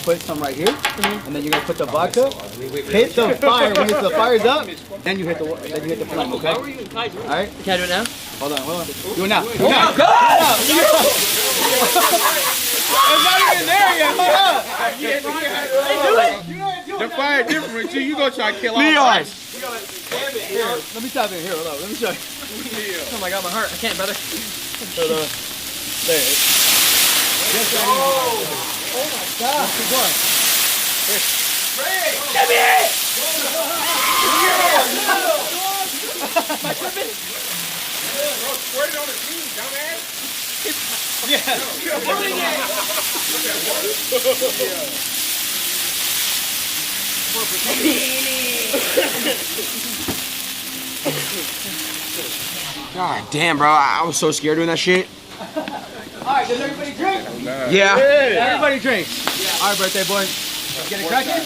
put some right here, and then you're gonna put the vodka. Hit the fire. When the fire's up, then you hit the flame. Okay. All right. Can I do it now? Hold on. Do it now. Do it now. It's not even there yet. Hold up. The fire different too. You gonna try to kill all Leon. Here, let me tap in. Here, hold on. Let me show you. Oh my god, my heart. I can't, brother. Hold on. There. Oh my god. Keep going. Give me it! Am I tripping? Squirt it on the team, dumbass. Yeah. God damn, bro. I was so scared doing that shit. Alright, does everybody drink? Yeah. Everybody drink. Alright, birthday boy. Get it cracking?